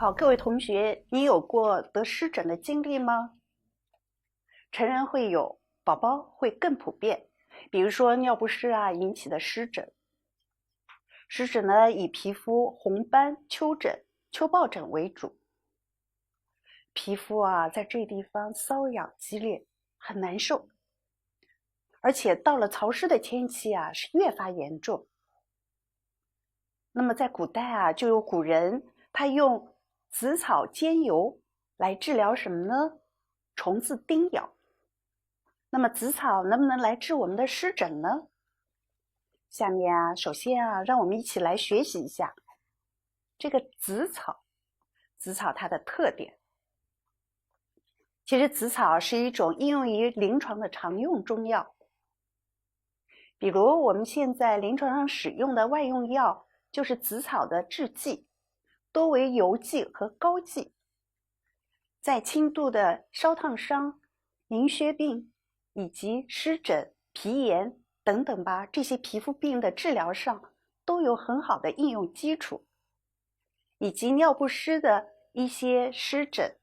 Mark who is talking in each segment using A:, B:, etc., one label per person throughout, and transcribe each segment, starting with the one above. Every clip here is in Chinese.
A: 好，各位同学，你有过得湿疹的经历吗？成人会有，宝宝会更普遍。比如说尿不湿引起的湿疹。湿疹呢，以皮肤红斑、丘疹、丘疱疹为主。皮肤在这地方瘙痒激烈，很难受。而且到了潮湿的天气是越发严重。那么在古代就有古人他用紫草煎油来治疗什么呢？虫子叮咬。那么紫草能不能来治我们的湿疹呢？下面首先让我们一起来学习一下这个紫草。紫草它的特点，其实紫草是一种应用于临床的常用中药。比如我们现在临床上使用的外用药就是紫草的制剂，多为油剂和膏剂，在轻度的烧烫伤、凝血病以及湿疹、皮炎等等这些皮肤病的治疗上都有很好的应用基础，以及尿不湿的一些湿疹，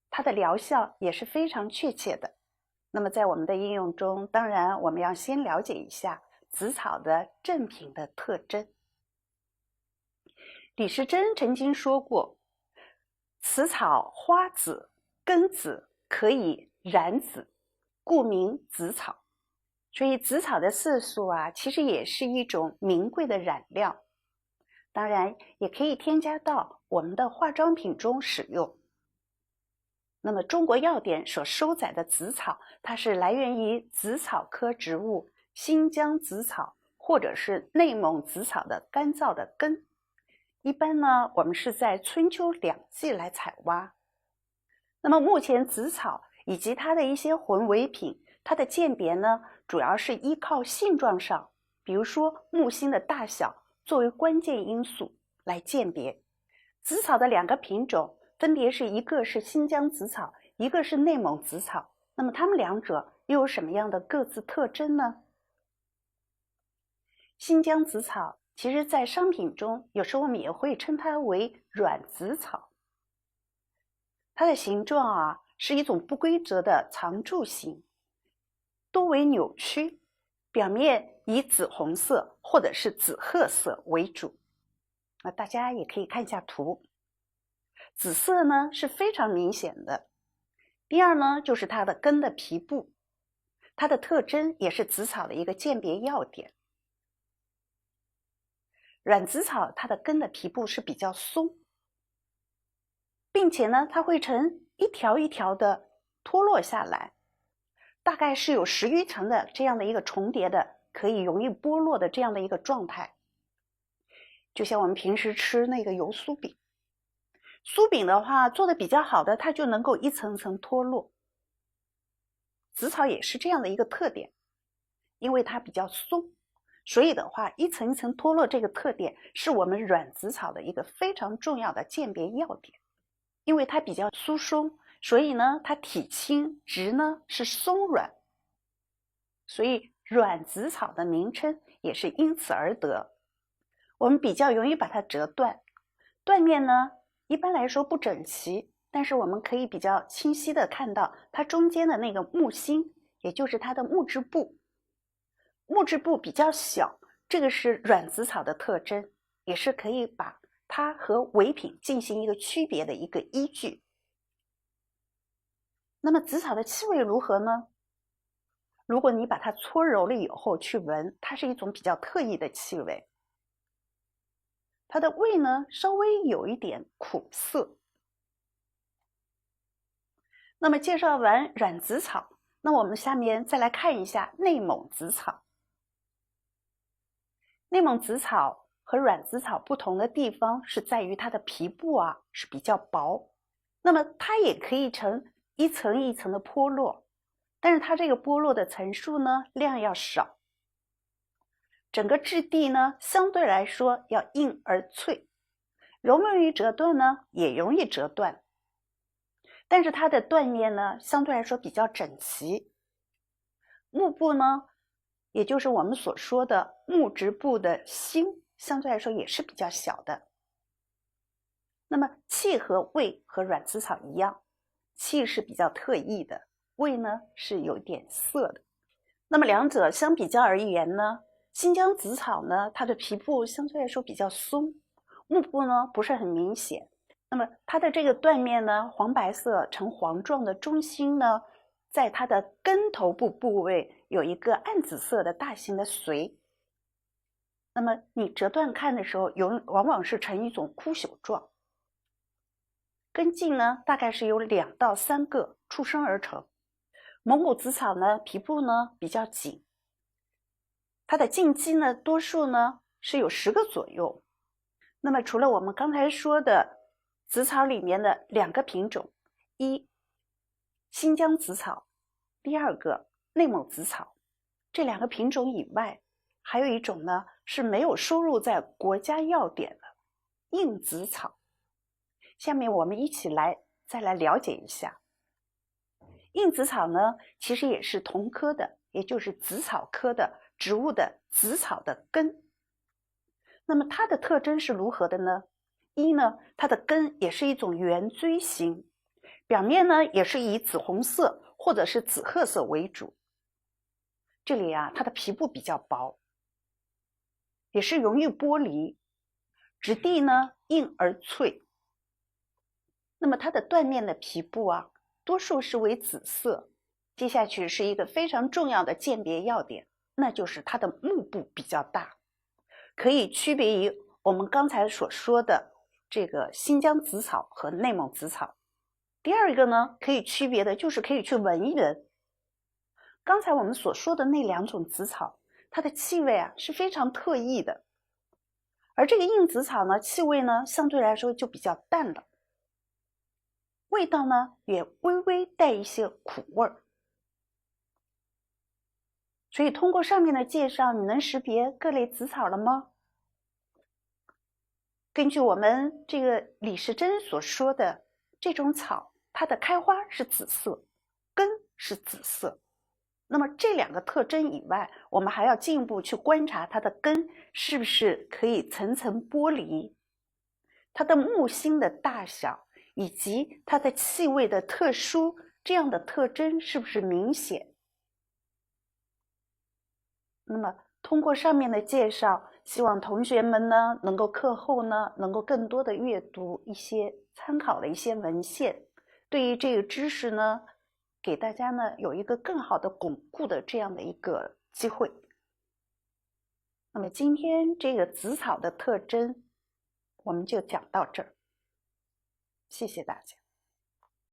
A: 它的疗效也是非常确切的。那么在我们的应用中，当然我们要先了解一下紫草的正品的特征。李时珍曾经说过，此草花紫、根紫，可以染紫，故名紫草。所以紫草的色素其实也是一种名贵的染料，当然也可以添加到我们的化妆品中使用。那么中国药典所收载的紫草，它是来源于紫草科植物新疆紫草或者是内蒙紫草的干燥的根。一般呢，我们是在春秋两季来采挖。那么目前紫草以及它的一些混为品，它的鉴别呢，主要是依靠性状上，比如说木心的大小作为关键因素来鉴别。紫草的两个品种分别是一个是新疆紫草，一个是内蒙紫草。那么它们两者又有什么样的各自特征呢？新疆紫草其实在商品中有时候我们也会称它为软紫草，它的形状是一种不规则的长柱形，多为扭曲，表面以紫红色或者是紫褐色为主。大家也可以看一下图，紫色呢是非常明显的。第二呢，就是它的根的皮部，它的特征也是紫草的一个鉴别要点。软紫草它的根的皮部是比较松，并且呢，它会呈一条一条的脱落下来，大概是有10余层的这样的一个重叠的，可以容易剥落的这样的一个状态。就像我们平时吃那个油酥饼，酥饼的话做的比较好的，它就能够一层层脱落。紫草也是这样的一个特点，因为它比较松，所以的话一层一层脱落这个特点是我们软紫草的一个非常重要的鉴别要点。因为它比较疏松，所以呢它体轻，质呢是松软，所以软紫草的名称也是因此而得。我们比较容易把它折断，断面呢一般来说不整齐，但是我们可以比较清晰的看到它中间的那个木心，也就是它的木质部。木质部比较小，这个是软紫草的特征，也是可以把它和伪品进行一个区别的一个依据。那么紫草的气味如何呢？如果你把它搓揉了以后去闻，它是一种比较特异的气味。它的味呢，稍微有一点苦涩。那么介绍完软紫草，那我们下面再来看一下内蒙紫草。内蒙紫草和软紫草不同的地方是在于它的皮部是比较薄，那么它也可以呈一层一层的剥落，但是它这个剥落的层数呢量要少，整个质地呢相对来说要硬而脆，容不容易折断呢？也容易折断，但是它的断面呢相对来说比较整齐。木部呢，也就是我们所说的木质部的心，相对来说也是比较小的。那么气和味和软紫草一样，气是比较特异的，味呢是有点涩的。那么两者相比较而言呢，新疆紫草呢，它的皮部相对来说比较松，幕布呢不是很明显。那么它的这个断面呢，黄白色呈黄状的中心呢，在它的根头部部位有一个暗紫色的大型的髓。那么你折断看的时候，往往是呈一种枯朽状。根茎呢，大概是由2到3个出生而成。蒙古紫草呢，皮部呢比较紧，它的茎基呢，多数呢是有10个左右。那么除了我们刚才说的紫草里面的2个品种，一新疆紫草，第2个内蒙紫草，这2个品种以外，还有一种呢是没有收录在国家要点的硬紫草。下面我们一起再来了解一下。硬紫草呢，其实也是同科的，也就是紫草科的植物的紫草的根。那么它的特征是如何的呢？一呢，它的根也是一种圆锥形，表面呢也是以紫红色或者是紫褐色为主。这里啊，它的皮部比较薄，也是容易剥离，质地呢硬而脆。那么它的断面的皮部啊，多数是为紫色。接下去是一个非常重要的鉴别要点，那就是它的幕部比较大，可以区别于我们刚才所说的这个新疆紫草和内蒙紫草。第二一个呢，可以区别的就是可以去闻一闻。刚才我们所说的那2种紫草，它的气味啊是非常特异的，而这个硬紫草呢，气味呢相对来说就比较淡了。味道呢也微微带一些苦味儿，所以通过上面的介绍，你能识别各类紫草了吗？根据我们这个李时珍所说的，这种草它的开花是紫色，根是紫色。那么这2个特征以外，我们还要进一步去观察它的根是不是可以层层剥离，它的木心的大小以及它的气味的特殊，这样的特征是不是明显？那么通过上面的介绍，希望同学们呢能够课后呢能够更多的阅读一些参考的一些文献，对于这个知识呢，给大家呢有一个更好的巩固的这样的一个机会。那么今天这个紫草的特征，我们就讲到这儿，谢谢大家。